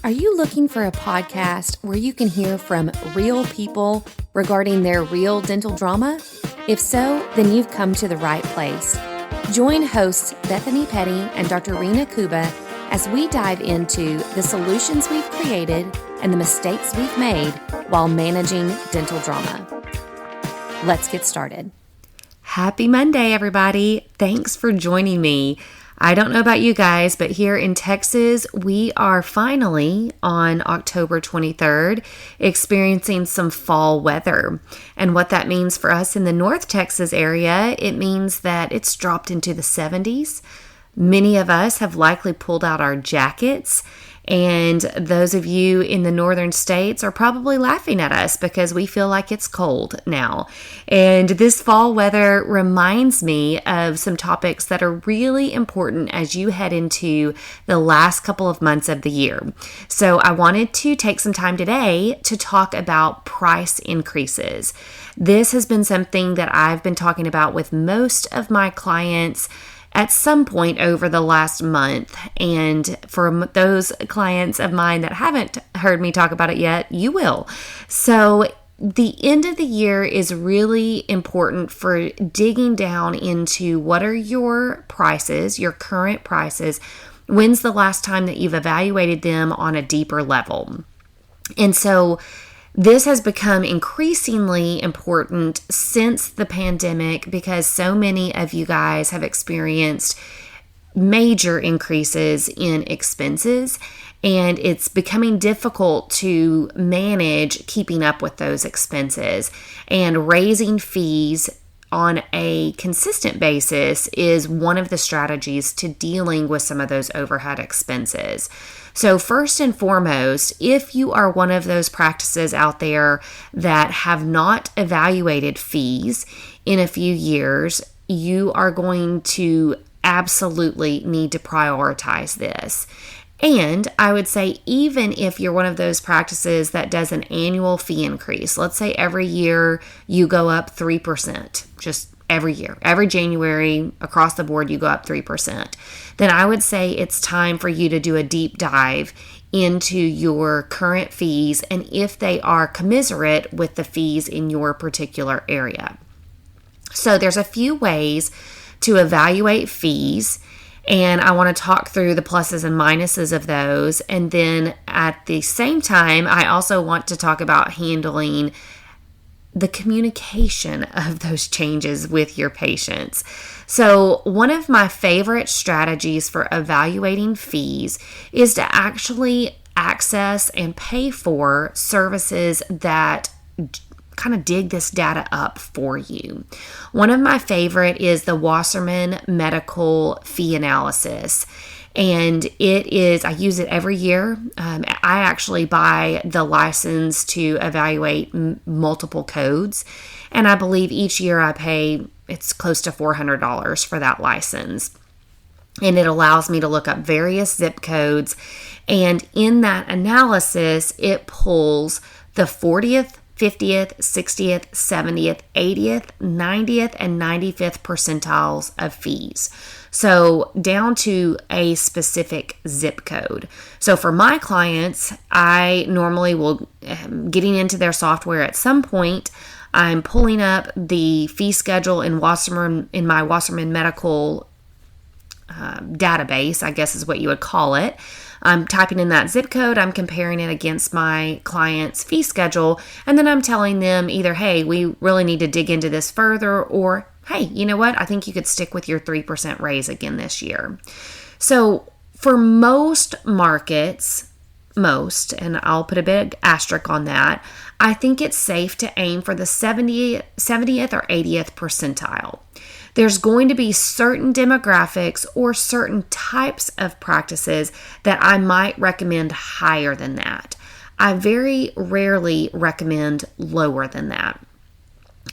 Are you looking for a podcast where you can hear from real people regarding their real dental drama? If so, then you've come to the right place. Join hosts Bethany Petty and Dr. Rena Kuba as we dive into the solutions we've created and the mistakes we've made while managing dental drama. Let's get started. Happy Monday, everybody. Thanks for joining me. I don't know about you guys, but here in Texas, we are finally on October 23rd experiencing some fall weather. And what that means for us in the North Texas area, it means that it's dropped into the 70s. Many of us have likely pulled out our jackets, and those of you in the northern states are probably laughing at us because we feel like it's cold now. And this fall weather reminds me of some topics that are really important as you head into the last couple of months of the year. So I wanted to take some time today to talk about price increases. This has been something that I've been talking about with most of my clients at some point over the last month. And for those clients of mine that haven't heard me talk about it yet, you will. So the end of the year is really important for digging down into what are your prices, your current prices. When's the last time that you've evaluated them on a deeper level? And so this has become increasingly important since the pandemic because so many of you guys have experienced major increases in expenses, and it's becoming difficult to manage keeping up with those expenses. And raising fees on a consistent basis is one of the strategies to dealing with some of those overhead expenses. So first and foremost, if you are one of those practices out there that have not evaluated fees in a few years, you are going to absolutely need to prioritize this. And I would say even if you're one of those practices that does an annual fee increase, let's say every year you go up 3%, just every year, every January across the board, you go up 3%, then I would say it's time for you to do a deep dive into your current fees and if they are commensurate with the fees in your particular area. So there's a few ways to evaluate fees, and I want to talk through the pluses and minuses of those. And then at the same time, I also want to talk about handling the communication of those changes with your patients. So one of my favorite strategies for evaluating fees is to actually access and pay for services that kind of dig this data up for you. One of my favorite is the Wasserman Medical Fee Analysis. And I use it every year. I actually buy the license to evaluate multiple codes. And I believe each year I pay, it's close to $400 for that license. And it allows me to look up various zip codes. And in that analysis, it pulls the 40th, 50th, 60th, 70th, 80th, 90th, and 95th percentiles of fees. So down to a specific zip code. So for my clients, I normally will, getting into their software at some point, I'm pulling up the fee schedule in my Wasserman Medical database, I guess is what you would call it. I'm typing in that zip code, I'm comparing it against my client's fee schedule, and then I'm telling them either, hey, we really need to dig into this further, or hey, you know what? I think you could stick with your 3% raise again this year. So for most markets, and I'll put a big asterisk on that, I think it's safe to aim for the 70th or 80th percentile. There's going to be certain demographics or certain types of practices that I might recommend higher than that. I very rarely recommend lower than that.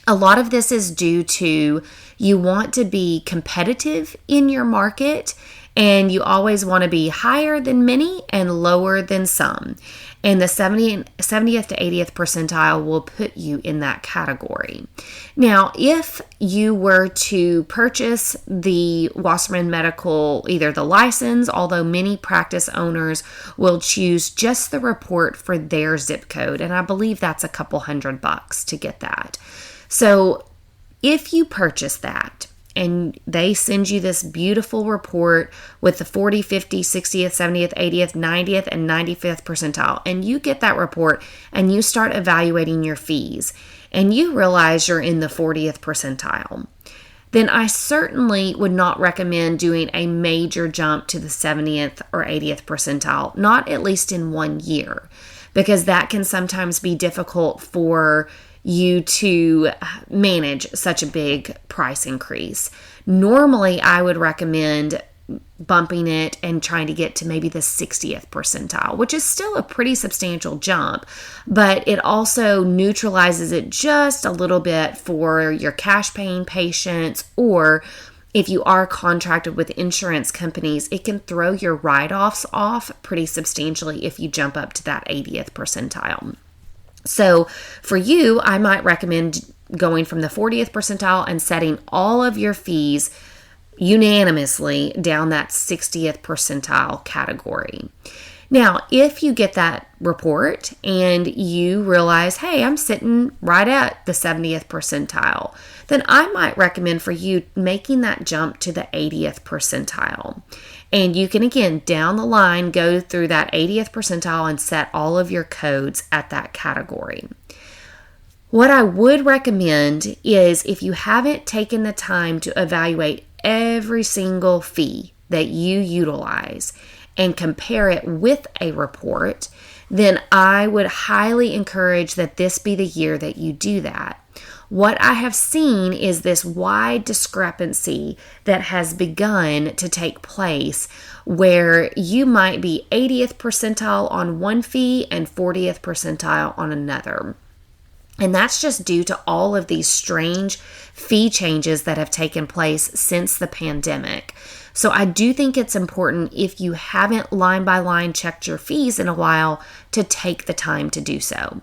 A lot of this is due to you want to be competitive in your market And you always want to be higher than many and lower than some. And the 70th to 80th percentile will put you in that category. Now, if you were to purchase the Wasserman Medical, either the license, although many practice owners will choose just the report for their zip code, and I believe that's a couple $100 to get that. So if you purchase that, and they send you this beautiful report with the 40, 50, 60th, 70th, 80th, 90th, and 95th percentile. And you get that report and you start evaluating your fees and you realize you're in the 40th percentile. Then I certainly would not recommend doing a major jump to the 70th or 80th percentile, not at least in 1 year, because that can sometimes be difficult for you to manage such a big price increase. Normally, I would recommend bumping it and trying to get to maybe the 60th percentile, which is still a pretty substantial jump, but it also neutralizes it just a little bit for your cash paying patients, or if you are contracted with insurance companies, it can throw your write-offs off pretty substantially if you jump up to that 80th percentile. So for you, I might recommend going from the 40th percentile and setting all of your fees unanimously down that 60th percentile category. Now, if you get that report and you realize, hey, I'm sitting right at the 70th percentile, then I might recommend for you making that jump to the 80th percentile. And you can, again, down the line, go through that 80th percentile and set all of your codes at that category. What I would recommend is, if you haven't taken the time to evaluate every single fee that you utilize and compare it with a report, then I would highly encourage that this be the year that you do that. What I have seen is this wide discrepancy that has begun to take place, where you might be 80th percentile on one fee and 40th percentile on another. And that's just due to all of these strange fee changes that have taken place since the pandemic. So I do think it's important, if you haven't line by line checked your fees in a while, to take the time to do so.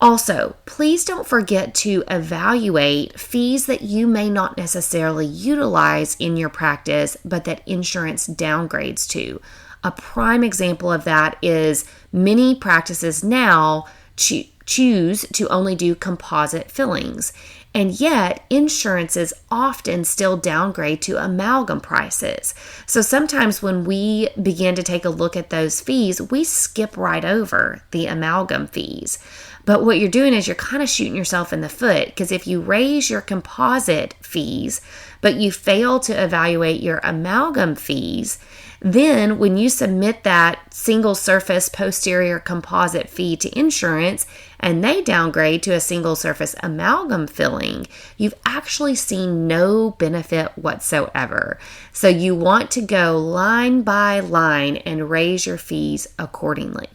Also, please don't forget to evaluate fees that you may not necessarily utilize in your practice, but that insurance downgrades to. A prime example of that is many practices now choose to only do composite fillings. And yet, insurances often still downgrade to amalgam prices. So sometimes when we begin to take a look at those fees, we skip right over the amalgam fees. But what you're doing is you're kind of shooting yourself in the foot, because if you raise your composite fees, but you fail to evaluate your amalgam fees, then when you submit that single surface posterior composite fee to insurance and they downgrade to a single surface amalgam filling, you've actually seen no benefit whatsoever. So you want to go line by line and raise your fees accordingly.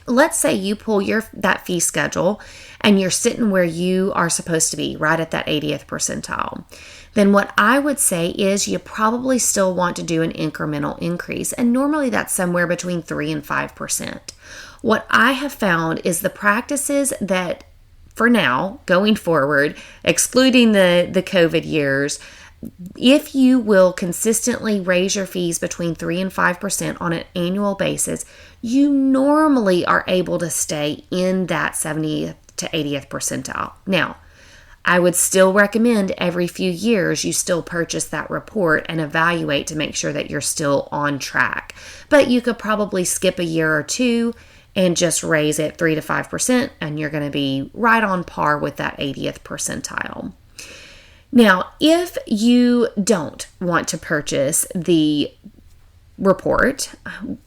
Let's say you pull that fee schedule and you're sitting where you are supposed to be, right at that 80th percentile. Then what I would say is you probably still want to do an incremental increase. And normally that's somewhere between 3 and 5%. What I have found is the practices that, for now, going forward, excluding the COVID years, if you will consistently raise your fees between 3 and 5% on an annual basis, you normally are able to stay in that 70th to 80th percentile. Now, I would still recommend every few years you still purchase that report and evaluate to make sure that you're still on track. But you could probably skip a year or two and just raise it 3 to 5%, and you're going to be right on par with that 80th percentile. Now, if you don't want to purchase the report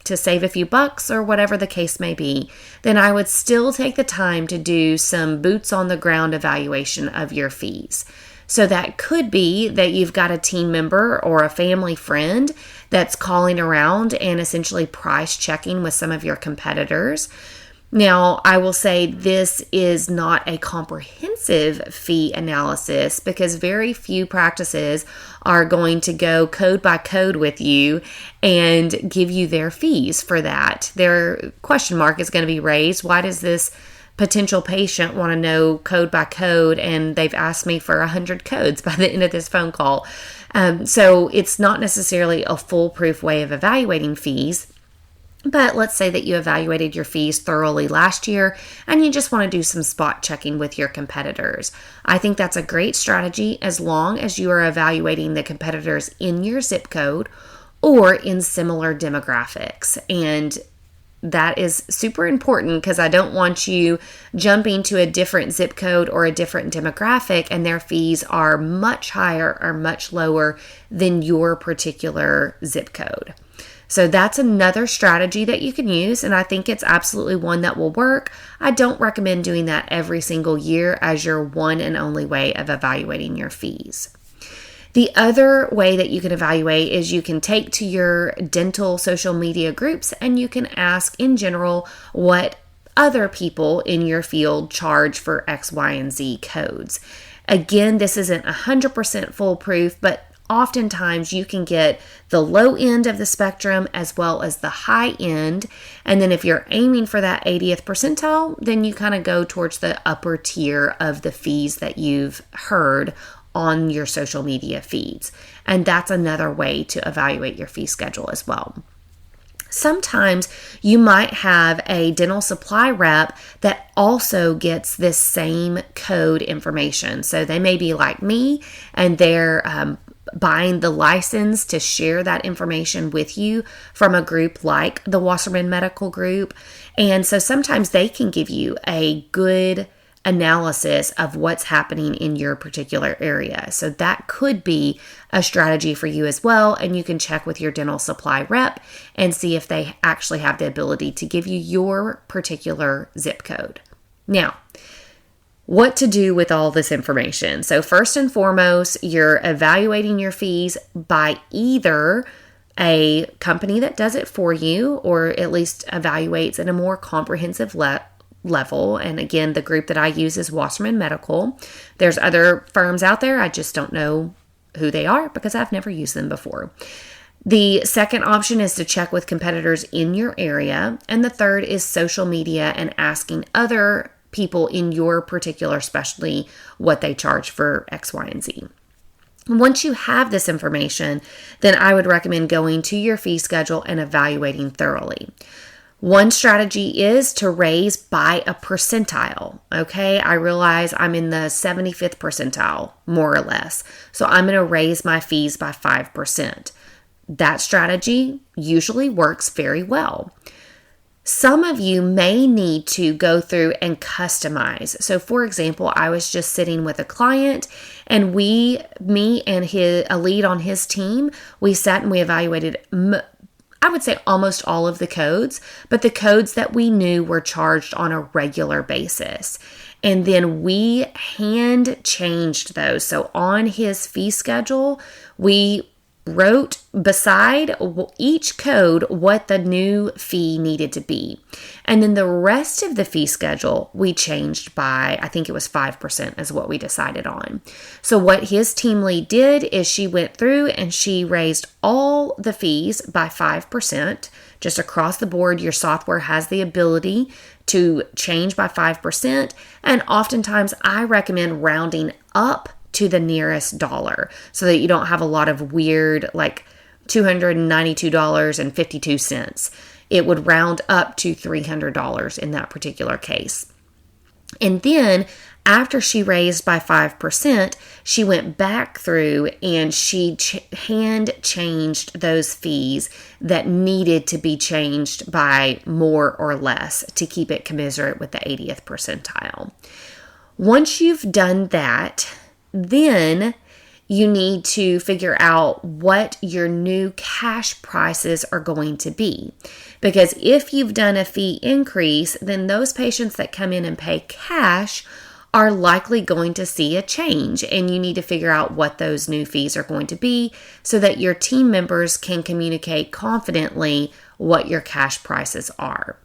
to save a few bucks or whatever the case may be, then I would still take the time to do some boots on the ground evaluation of your fees. So that could be that you've got a team member or a family friend that's calling around and essentially price checking with some of your competitors. Now, I will say this is not a comprehensive fee analysis because very few practices are going to go code by code with you and give you their fees for that. Their question mark is going to be raised. Why does this potential patient want to know code by code, and they've asked me for 100 codes by the end of this phone call? So it's not necessarily a foolproof way of evaluating fees. But let's say that you evaluated your fees thoroughly last year and you just want to do some spot checking with your competitors. I think that's a great strategy as long as you are evaluating the competitors in your zip code or in similar demographics. And that is super important because I don't want you jumping to a different zip code or a different demographic and their fees are much higher or much lower than your particular zip code. So that's another strategy that you can use, and I think it's absolutely one that will work. I don't recommend doing that every single year as your one and only way of evaluating your fees. The other way that you can evaluate is you can take to your dental social media groups and you can ask in general what other people in your field charge for X, Y, and Z codes. Again, this isn't 100% foolproof, but oftentimes you can get the low end of the spectrum as well as the high end. And then if you're aiming for that 80th percentile, then you kind of go towards the upper tier of the fees that you've heard on your social media feeds. And that's another way to evaluate your fee schedule as well. Sometimes you might have a dental supply rep that also gets this same code information. So they may be like me and they're buying the license to share that information with you from a group like the Wasserman Medical Group. And so sometimes they can give you a good analysis of what's happening in your particular area. So that could be a strategy for you as well. And you can check with your dental supply rep and see if they actually have the ability to give you your particular zip code. Now, what to do with all this information. So first and foremost, you're evaluating your fees by either a company that does it for you or at least evaluates at a more comprehensive level. And again, the group that I use is Wasserman Medical. There's other firms out there. I just don't know who they are because I've never used them before. The second option is to check with competitors in your area. And the third is social media and asking other people in your particular specialty what they charge for X, Y, and Z. Once you have this information, then I would recommend going to your fee schedule and evaluating thoroughly. One strategy is to raise by a percentile. Okay, I realize I'm in the 75th percentile, more or less. So I'm going to raise my fees by 5%. That strategy usually works very well. Some of you may need to go through and customize. So for example, I was just sitting with a client and me and a lead on his team, we sat and we evaluated, I would say almost all of the codes, but the codes that we knew were charged on a regular basis. And then we hand changed those. So on his fee schedule, we wrote beside each code what the new fee needed to be. And then the rest of the fee schedule we changed by, I think it was 5% is what we decided on. So what his team lead did is she went through and she raised all the fees by 5%. Just across the board, your software has the ability to change by 5%. And oftentimes I recommend rounding up to the nearest dollar so that you don't have a lot of weird like $292.52. It would round up to $300 in that particular case. And then after she raised by 5%, she went back through and she hand changed those fees that needed to be changed by more or less to keep it commensurate with the 80th percentile. Once you've done that, then you need to figure out what your new cash prices are going to be. Because if you've done a fee increase, then those patients that come in and pay cash are likely going to see a change. And you need to figure out what those new fees are going to be so that your team members can communicate confidently what your cash prices are.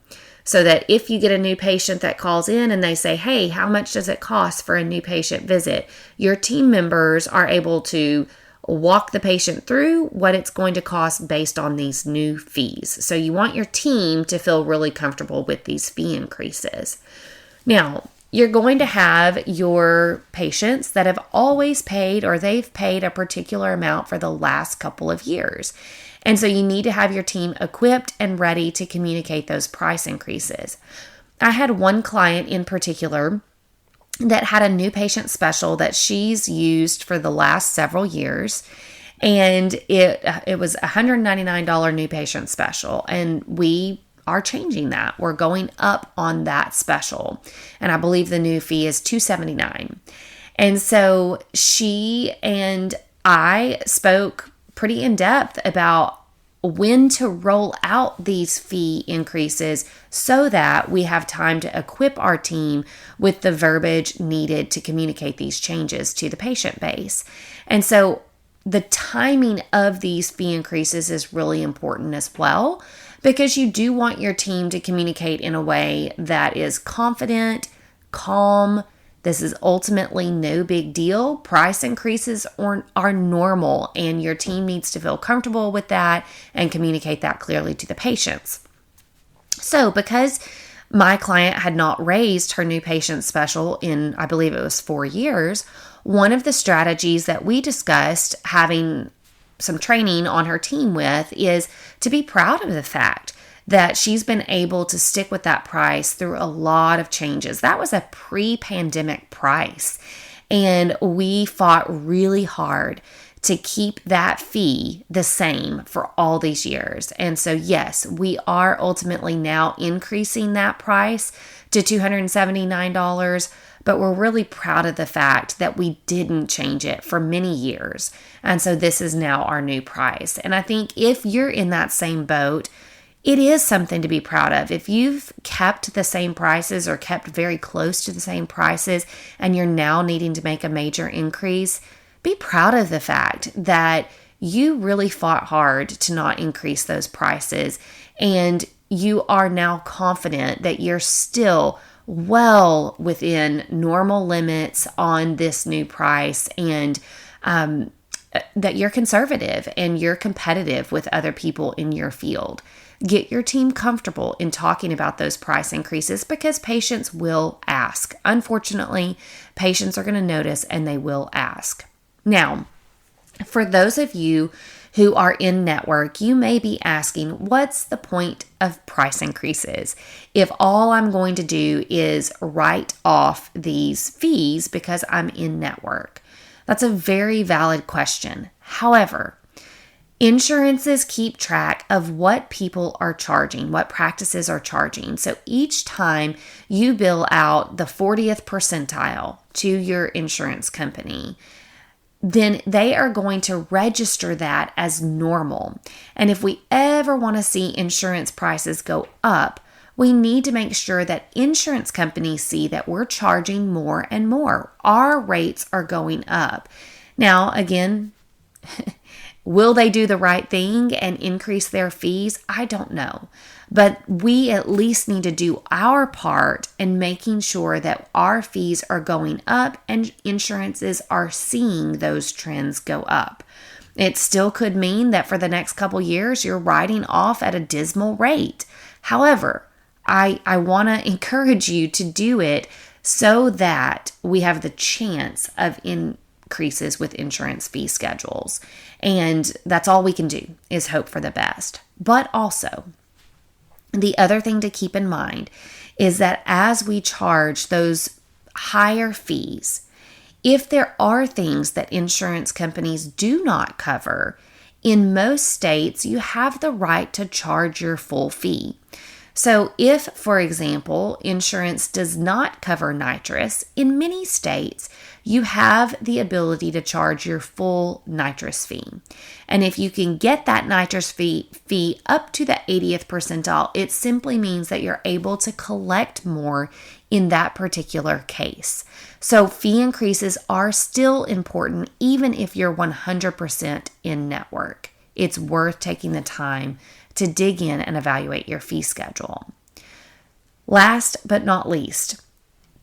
so that if you get a new patient that calls in and they say, hey, how much does it cost for a new patient visit? Your team members are able to walk the patient through what it's going to cost based on these new fees. So you want your team to feel really comfortable with these fee increases. Now, you're going to have your patients that have always paid, or they've paid a particular amount for the last couple of years. And so you need to have your team equipped and ready to communicate those price increases. I had one client in particular that had a new patient special that she's used for the last several years. And it was a $199 new patient special. And we are changing that. We're going up on that special. And I believe the new fee is $279. And so she and I spoke pretty in depth about when to roll out these fee increases so that we have time to equip our team with the verbiage needed to communicate these changes to the patient base. And so the timing of these fee increases is really important as well, because you do want your team to communicate in a way that is confident, calm. This is ultimately no big deal. Price increases are normal, and your team needs to feel comfortable with that and communicate that clearly to the patients. So because my client had not raised her new patient special in, I believe it was 4 years, one of the strategies that we discussed having some training on her team with is to be proud of the fact that she's been able to stick with that price through a lot of changes. That was a pre-pandemic price, and we fought really hard to keep that fee the same for all these years. And so yes, we are ultimately now increasing that price to $279, but we're really proud of the fact that we didn't change it for many years. And so this is now our new price. And I think if you're in that same boat, it is something to be proud of. If you've kept the same prices or kept very close to the same prices and you're now needing to make a major increase, be proud of the fact that you really fought hard to not increase those prices, and you are now confident that you're still well within normal limits on this new price, and that you're conservative and you're competitive with other people in your field. Get your team comfortable in talking about those price increases, because patients will ask. Unfortunately, patients are going to notice and they will ask. Now, for those of you who are in network, you may be asking, what's the point of price increases if all I'm going to do is write off these fees because I'm in network? That's a very valid question. However, insurances keep track of what people are charging, what practices are charging. So each time you bill out the 40th percentile to your insurance company, then they are going to register that as normal. And if we ever want to see insurance prices go up, we need to make sure that insurance companies see that we're charging more and more. Our rates are going up. Now, again, will they do the right thing and increase their fees? I don't know. But we at least need to do our part in making sure that our fees are going up and insurances are seeing those trends go up. It still could mean that for the next couple years, you're writing off at a dismal rate. However, I want to encourage you to do it so that we have the chance of increases with insurance fee schedules. And that's all we can do is hope for the best. But also, the other thing to keep in mind is that as we charge those higher fees, if there are things that insurance companies do not cover, in most states, you have the right to charge your full fee. So if, for example, insurance does not cover nitrous, in many states, you have the ability to charge your full nitrous fee. And if you can get that nitrous fee up to the 80th percentile, it simply means that you're able to collect more in that particular case. So fee increases are still important even if you're 100% in network. It's worth taking the time to dig in and evaluate your fee schedule. Last but not least,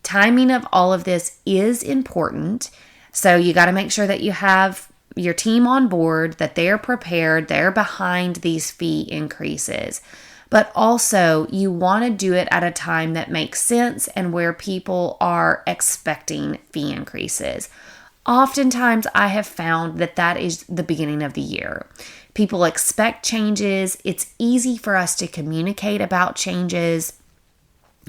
timing of all of this is important. So you got to make sure that you have your team on board, that they're prepared, they're behind these fee increases. But also, you want to do it at a time that makes sense and where people are expecting fee increases. Oftentimes, I have found that that is the beginning of the year. People expect changes. It's easy for us to communicate about changes.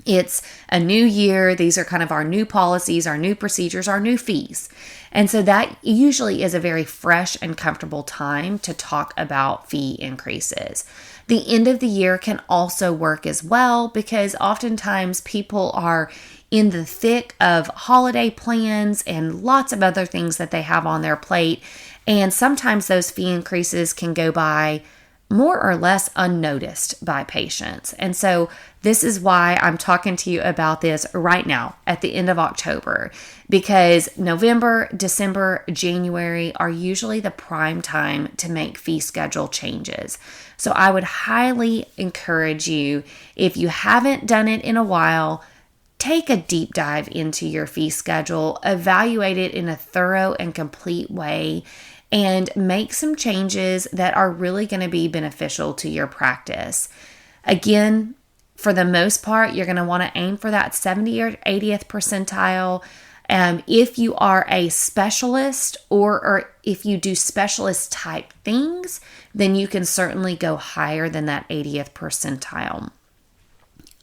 It's a new year. These are kind of our new policies, our new procedures, our new fees. And so that usually is a very fresh and comfortable time to talk about fee increases. The end of the year can also work as well because oftentimes people are in the thick of holiday plans and lots of other things that they have on their plate. And sometimes those fee increases can go by more or less unnoticed by patients. And so this is why I'm talking to you about this right now at the end of October, because November, December, January are usually the prime time to make fee schedule changes. So I would highly encourage you, if you haven't done it in a while, take a deep dive into your fee schedule, evaluate it in a thorough and complete way, and make some changes that are really going to be beneficial to your practice. Again, for the most part, you're going to want to aim for that 70th or 80th percentile. If you are a specialist or if you do specialist type things, then you can certainly go higher than that 80th percentile.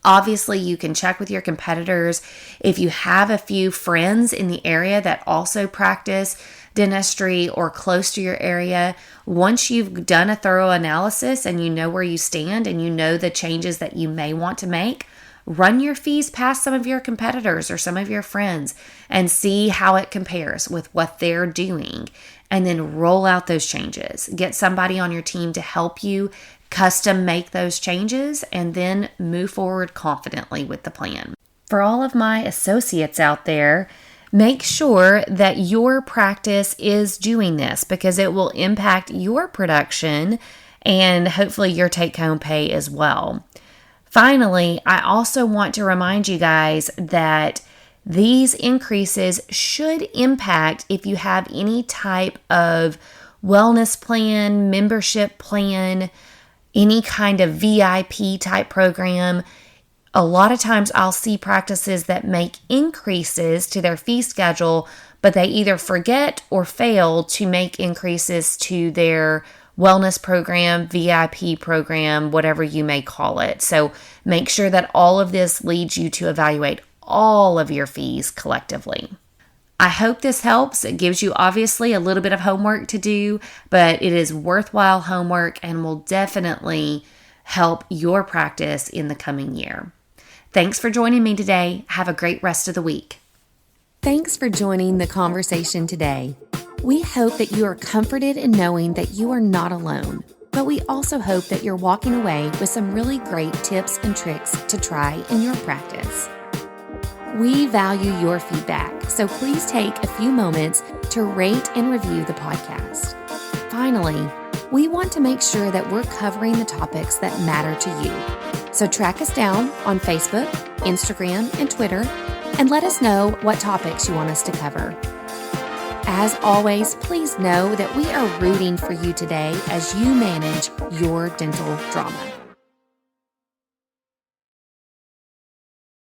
Obviously, you can check with your competitors. If you have a few friends in the area that also practice dentistry or close to your area, once you've done a thorough analysis and you know where you stand and you know the changes that you may want to make, run your fees past some of your competitors or some of your friends and see how it compares with what they're doing. And then roll out those changes. Get somebody on your team to help you custom make those changes and then move forward confidently with the plan. For all of my associates out there, make sure that your practice is doing this because it will impact your production and hopefully your take-home pay as well. Finally, I also want to remind you guys that these increases should impact if you have any type of wellness plan, membership plan, any kind of VIP type program. A lot of times I'll see practices that make increases to their fee schedule, but they either forget or fail to make increases to their wellness program, VIP program, whatever you may call it. So make sure that all of this leads you to evaluate all of your fees collectively. I hope this helps. It gives you obviously a little bit of homework to do, but it is worthwhile homework and will definitely help your practice in the coming year. Thanks for joining me today. Have a great rest of the week. Thanks for joining the conversation today. We hope that you are comforted in knowing that you are not alone, but we also hope that you're walking away with some really great tips and tricks to try in your practice. We value your feedback, so please take a few moments to rate and review the podcast. Finally, we want to make sure that we're covering the topics that matter to you. So track us down on Facebook, Instagram, and Twitter, and let us know what topics you want us to cover. As always, please know that we are rooting for you today as you manage your dental drama.